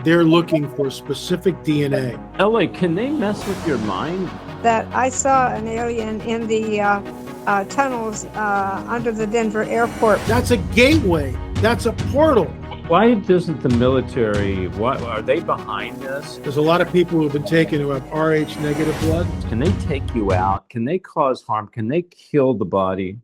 they're looking for specific DNA. LA, can they mess with your mind? That I saw an alien in the tunnels under the Denver airport. That's a gateway. That's a portal. Why doesn't the military, what are they behind this? There's a lot of people who have been taken who have Rh negative blood. Can they take you out? Can they cause harm? Can they kill the body?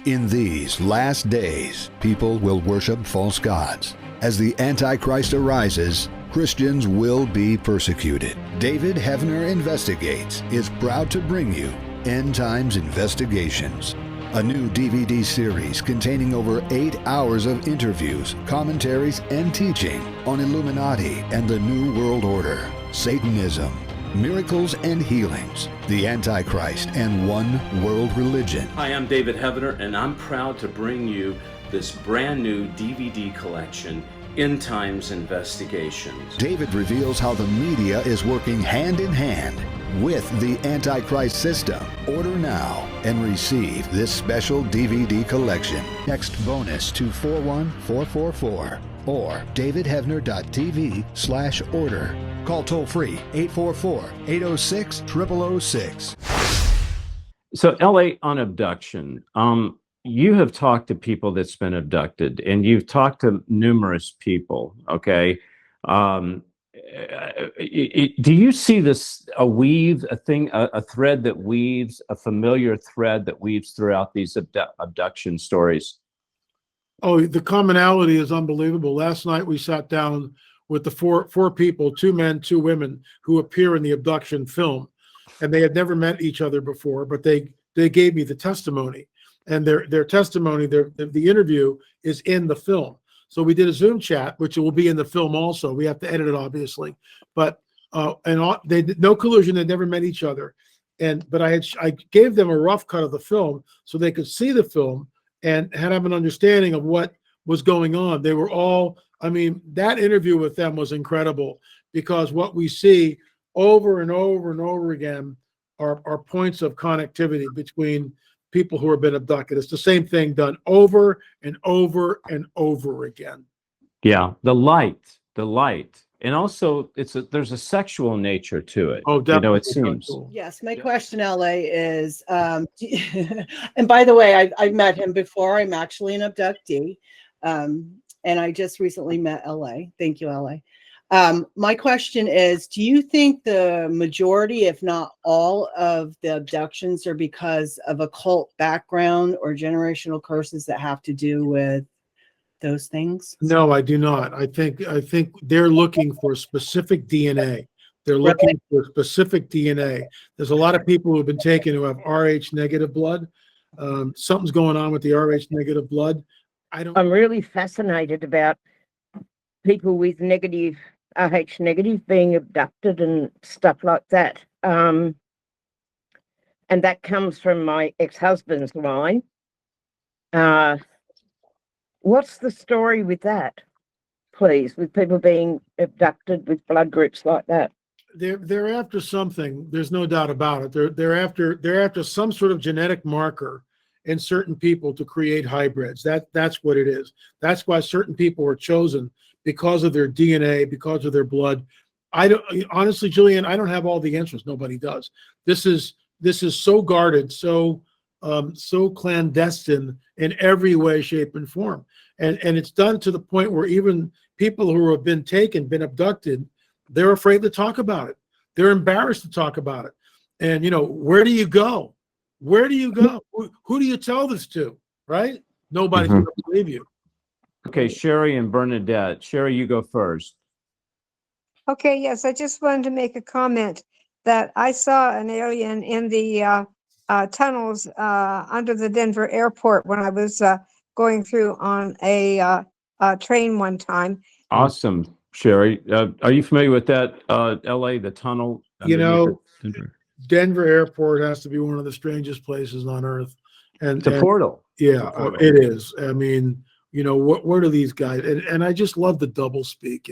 In these last days, people will worship false gods. As the Antichrist arises, Christians will be persecuted. David Heavener Investigates is proud to bring you End Times Investigations, a new DVD series containing over 8 hours of interviews, commentaries, and teaching on Illuminati and the New World Order, Satanism, miracles and healings, the Antichrist, and one world religion. Hi, I'm David Heavener, and I'm proud to bring you this brand new DVD collection, End Times Investigations. David reveals how the media is working hand in hand with the Antichrist system. Order now and receive this special DVD collection. Text bonus to 41444 or davidheavener.tv/order. Call toll free 844-806-0006. So LA, on abduction, you have talked to people that's been abducted, and you've talked to numerous people, okay? Do you see this, a thread that weaves, a familiar thread that weaves throughout these abduction stories? Oh, the commonality is unbelievable. Last night we sat down with the four people, 2 men, 2 women, who appear in the abduction film, and they had never met each other before, but they gave me the testimony. And their testimony, the interview is in the film. So we did a Zoom chat, which will be in the film also. We have to edit it, obviously. But they did no collusion. They never met each other. But I gave them a rough cut of the film so they could see the film and have an understanding of what was going on. They were all, I mean, that interview with them was incredible, because what we see over and over and over again are points of connectivity between people who have been abducted. It's the same thing done over and over and over again. Yeah, the light, and also there's a sexual nature to it. Oh, definitely. You know, it seems. Yes, my question, LA, is, and by the way, I've met him before. I'm actually an abductee, and I just recently met LA. Thank you, LA. My question is, do you think the majority, if not all, of the abductions are because of occult background or generational curses that have to do with those things? No, I do not. I think they're looking for specific DNA. They're looking for specific DNA. There's a lot of people who have been taken who have Rh negative blood. Something's going on with the Rh negative blood. I'm really fascinated about people with negative Rh negative being abducted and stuff like that. And that comes from my ex-husband's line. What's the story with that, please, with people being abducted with blood groups like that? They're after something. There's no doubt about it. They're after some sort of genetic marker in certain people to create hybrids. That's what it is. That's why certain people are chosen, because of their DNA, because of their blood. Honestly, Julian, I don't have all the answers. Nobody does. This is so guarded, so clandestine in every way, shape, and form. And it's done to the point where even people who have been abducted, they're afraid to talk about it. They're embarrassed to talk about it. And, where do you go? Where do you go? Who do you tell this to, right? Nobody's going to believe you. Okay, Sherry and Bernadette. Sherry, you go first. Okay, yes, I just wanted to make a comment that I saw an alien in the tunnels under the Denver airport when I was going through on a train one time. Awesome, Sherry. Are you familiar with that, LA, the tunnel? Denver airport has to be one of the strangest places on earth. And it's a portal. Yeah, it is. I mean, what are these guys? And I just love the double speak,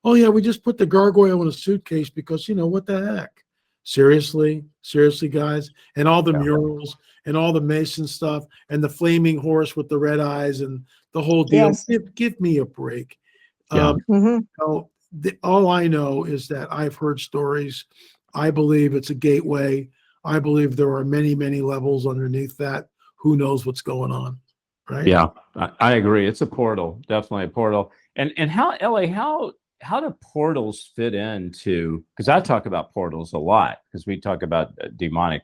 Oh yeah, we just put the gargoyle in a suitcase because, what the heck? Seriously, guys? And all the murals and all the Mason stuff and the flaming horse with the red eyes and the whole deal. Yes. Give me a break. Yeah. all I know is that I've heard stories. I believe it's a gateway. I believe there are many, many levels underneath that. Who knows what's going on, right? Yeah, I agree. It's a portal, definitely a portal. And how, LA, how do portals fit into, because I talk about portals a lot, because we talk about demonic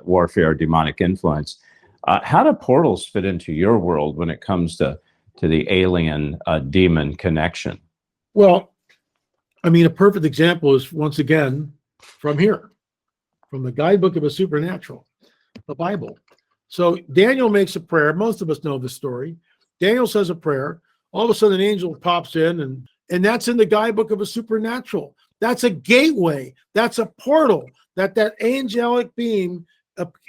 warfare, demonic influence. How do portals fit into your world when it comes to the alien demon connection? Well, I mean, a perfect example is, once again, from here, from the guidebook of a supernatural, the Bible. So Daniel makes a prayer. Most of us know the story. Daniel says a prayer. All of a sudden, an angel pops in, and that's in the guidebook of a supernatural. That's a gateway. That's a portal that angelic being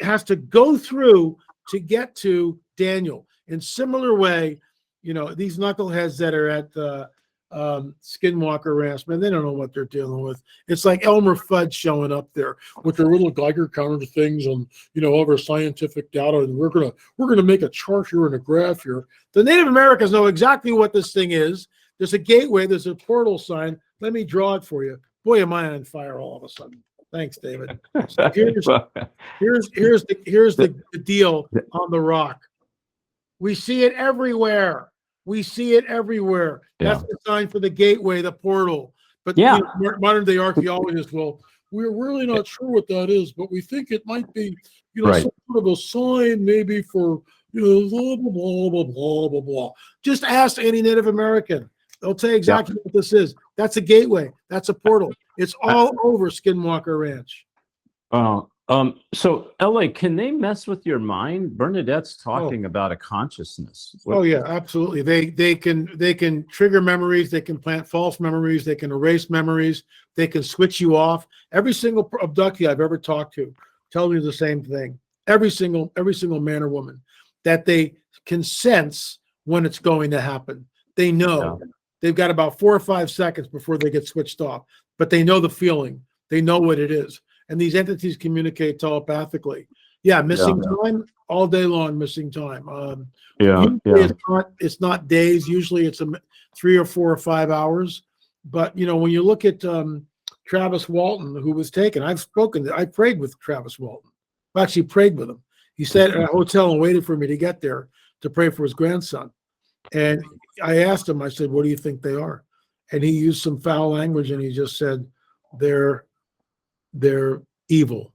has to go through to get to Daniel. In similar way, these knuckleheads that are at Skinwalker Ranch, man, they don't know what they're dealing with. It's like Elmer Fudd showing up there with their little Geiger counter things and all of our scientific data, and we're gonna make a chart here and a graph here. The Native Americans know exactly what this thing is. There's a gateway. There's a portal sign. Let me draw it for you. Boy, am I on fire all of a sudden. Thanks, David. So here's the deal on the rock. We see it everywhere. We see it everywhere. That's the sign for the gateway, the portal. But modern day archaeologists we're really not sure what that is, but we think it might be, some sort of a sign maybe for, blah, blah, blah, blah, blah, blah, blah. Just ask any Native American. They'll tell you exactly what this is. That's a gateway. That's a portal. It's all over Skinwalker Ranch. So LA, can they mess with your mind? Bernadette's talking about a consciousness. Oh yeah, absolutely. They can trigger memories. They can plant false memories. They can erase memories. They can switch you off. Every single abductee I've ever talked to tells me the same thing. Every single man or woman, that they can sense when it's going to happen. They know. They've got about 4 or 5 seconds before they get switched off, but they know the feeling. They know what it is. And these entities communicate telepathically. Missing time all day long. Missing time. It's not days. Usually, it's 3 or 4 or 5 hours. But when you look at Travis Walton, who was taken, I prayed with Travis Walton. I actually prayed with him. He sat at a hotel and waited for me to get there to pray for his grandson. And I asked him. I said, "What do you think they are?" And he used some foul language, and he just said, "They're evil,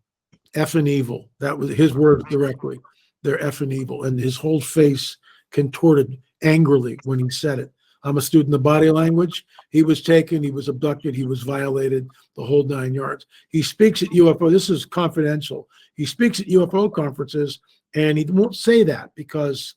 effing evil." That was his word directly. They're effing evil. And his whole face contorted angrily when he said it. I'm a student of body language. He was taken, he was abducted, he was violated, the whole 9 yards. He speaks at UFO, this is confidential. He speaks at UFO conferences, and he won't say that because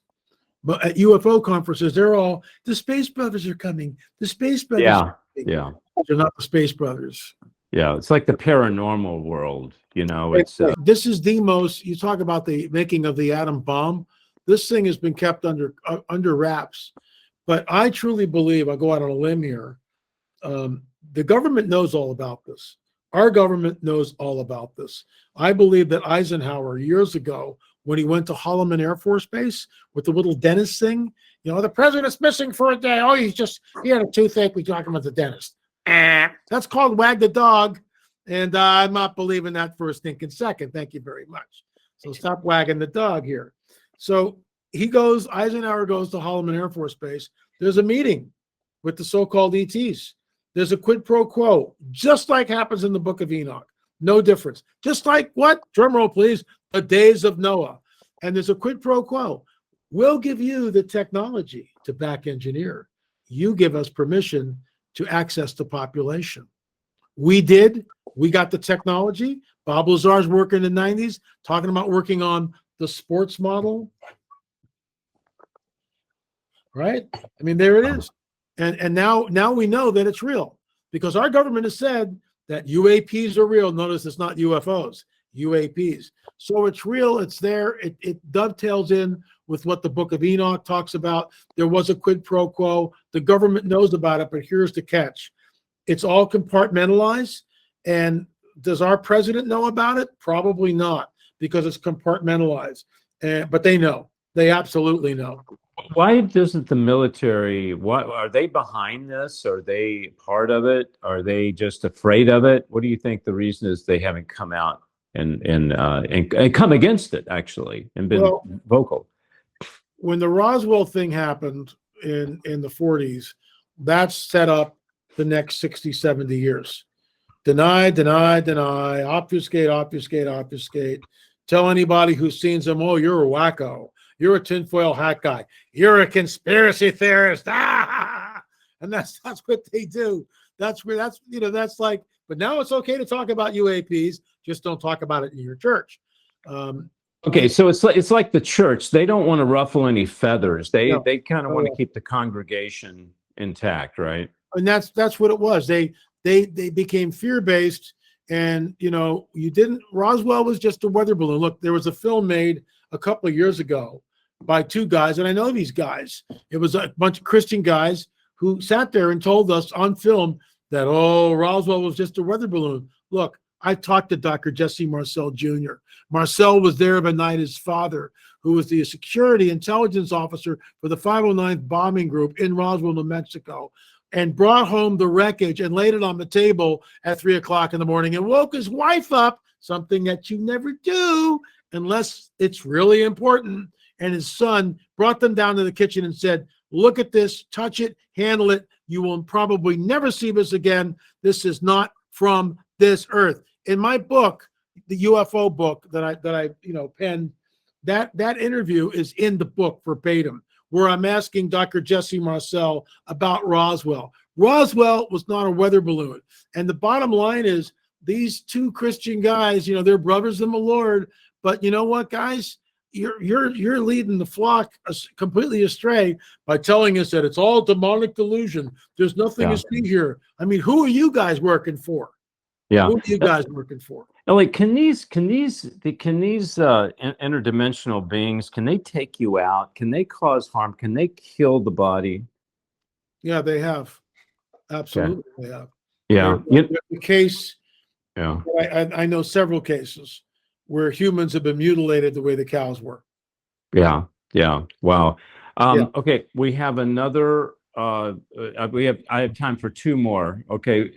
at UFO conferences, they're all, the Space Brothers are coming. The Space Brothers are coming. They're not the Space Brothers. Yeah, it's like the paranormal world, it's this is the most, you talk about the making of the atom bomb. This thing has been kept under wraps. But I truly believe, I'll go out on a limb here, the government knows all about this. Our government knows all about this. I believe that Eisenhower, years ago, when he went to Holloman Air Force Base with the little dentist thing, the president's missing for a day. Oh, he had a toothache. We talking about the dentist. That's called wag the dog. And I'm not believing that for a stinking second. Thank you very much. So stop wagging the dog here. So Eisenhower goes to Holloman Air Force Base. There's a meeting with the so-called ETs. There's a quid pro quo, just like happens in the Book of Enoch. No difference. Just like what? Drum roll, please. The days of Noah. And there's a quid pro quo. We'll give you the technology to back engineer. You give us permission to access the population. We did. We got the technology. Bob Lazar's working in the 90s, talking about working on the sports model. Right? I mean, there it is. And now we know that it's real because our government has said that UAPs are real. Notice it's not UFOs, UAPs. So it's real. It's there. It dovetails in with what the Book of Enoch talks about. There was a quid pro quo. The government knows about it, but here's the catch. It's all compartmentalized. And does our president know about it? Probably not, because it's compartmentalized. But they know. They absolutely know. Why doesn't the military, what are they behind this? Are they part of it? Are they just afraid of it? What do you think the reason is they haven't come out and come against it actually and been Well, vocal? when the Roswell thing happened in the 40s, that set up the next 60, 70 years. Deny, deny, deny, obfuscate, obfuscate, obfuscate. Tell anybody who's seen them, oh, you're a wacko. You're a tinfoil hat guy. You're a conspiracy theorist. Ah! And that's what they do. That's like, but now it's okay to talk about UAPs. Just don't talk about it in your church. Okay, so it's like the church. They don't want to ruffle any feathers. They kind of want to keep the congregation intact, right? And that's what it was. They became fear-based, and Roswell was just a weather balloon. Look, there was a film made a couple of years ago by two guys, and I know these guys. It was a bunch of Christian guys who sat there and told us on film that, oh, Roswell was just a weather balloon. Look, I talked to Dr. Jesse Marcel Jr. Marcel was there the night his father, who was the security intelligence officer for the 509th bombing group in Roswell, New Mexico, and brought home the wreckage and laid it on the table at 3 o'clock in the morning and woke his wife up, something that you never do unless it's really important. And his son brought them down to the kitchen and said, look at this, touch it, handle it. You will probably never see this again. This is not from this earth. In my book, the UFO book that I penned, that interview is in the book verbatim, where I'm asking Dr. Jesse Marcel about Roswell. Roswell was not a weather balloon. And the bottom line is these two Christian guys, they're brothers in the Lord, but you know what, guys? You're leading the flock completely astray by telling us that it's all demonic delusion. There's nothing to see here. I mean, who are you guys working for? Yeah. Who are you guys working for? Like, can these interdimensional beings, can they take you out? Can they cause harm? Can they kill the body? Yeah, they have. Absolutely, they have. Yeah. The case. Yeah. I know several cases where humans have been mutilated the way the cows were. Yeah. Yeah. Wow. Okay. We have another. I have time for two more. Okay.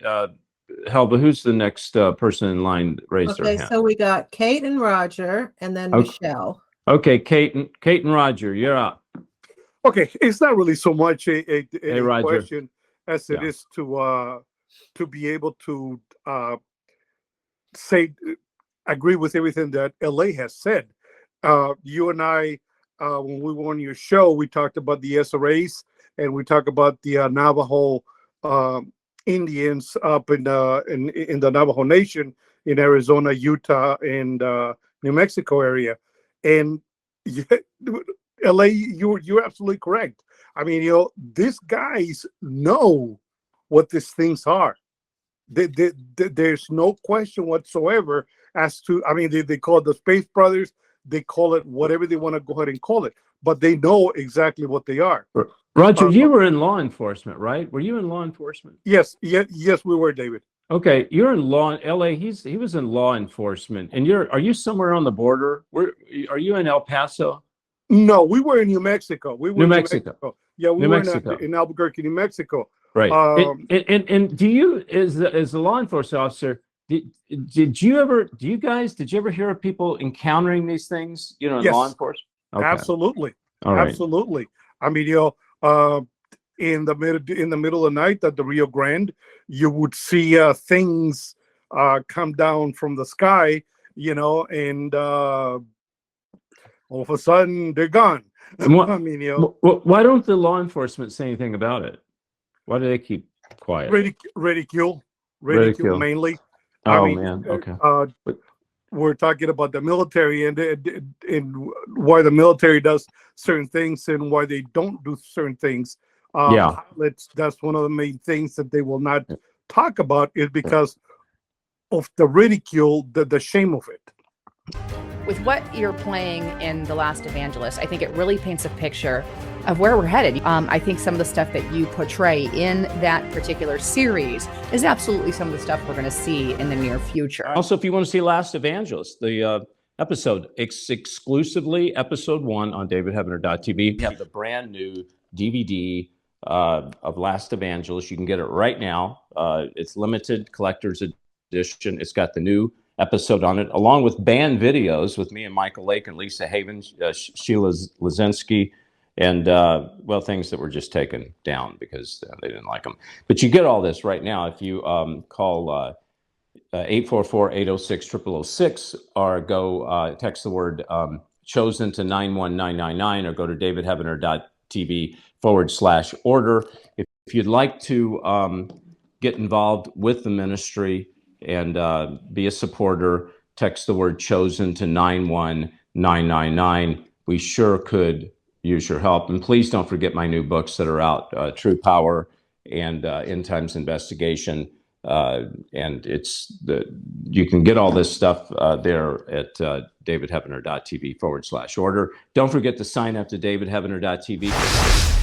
Helba, who's the next person in line? Raise their hand. Okay, so we got Kate and Roger, and then Michelle. Okay, Kate and Roger, you're up. Okay, it's not really so much a question as it is to be able to agree with everything that LA has said. You and I, when we were on your show, we talked about the SRAs and we talked about the Navajo Indians up in the Navajo Nation in Arizona, Utah, and New Mexico area. And LA, you're absolutely correct. I mean, these guys know what these things are. There's no question whatsoever as to, I mean, they call it the Space Brothers, they call it whatever they want to go ahead and call it, but they know exactly what they are. Roger, you were in law enforcement, right? Were you in law enforcement? Yes, we were, David. Okay, you're in LA. He was in law enforcement, and are you somewhere on the border? Are you in El Paso? No, we were in New Mexico. We were New Mexico. Yeah, we were in Albuquerque, New Mexico. Right. And do you, as a law enforcement officer, did you ever hear of people encountering these things? In yes, law enforcement. Okay. Absolutely. All right. Absolutely. I mean, in the middle of the night at the Rio Grande, you would see things come down from the sky, and all of a sudden they're gone. I mean, why don't the law enforcement say anything about it? Why do they keep quiet? Ridicule mainly. Oh, man. Okay. We're talking about the military and why the military does certain things and why they don't do certain things. That's one of the main things that they will not talk about, is because of the ridicule, the shame of it. With what you're playing in The Last Evangelist, I think it really paints a picture of where we're headed. I think some of the stuff that you portray in that particular series is absolutely some of the stuff we're going to see in the near future. Also, if you want to see Last Evangelist, the episode. It's exclusively episode 1 on davidheavener.tv. We have the brand new DVD of Last Evangelist. You can get it right now. It's limited collector's edition. It's got the new episode on it, along with banned videos with me and Michael Lake and Lisa Havens, Sheila Lazinski, and well, things that were just taken down because they didn't like them. But you get all this right now if you call 844-806-0006 or go text the word chosen to 91999 or go to davidheavener.tv/order. If you'd like to get involved with the ministry and be a supporter, text the word chosen to 91999. We sure could use your help. And please don't forget my new books that are out, True Power and End Times Investigation. And you can get all this stuff there at davidheavener.tv/order. Don't forget to sign up to davidheavener.tv.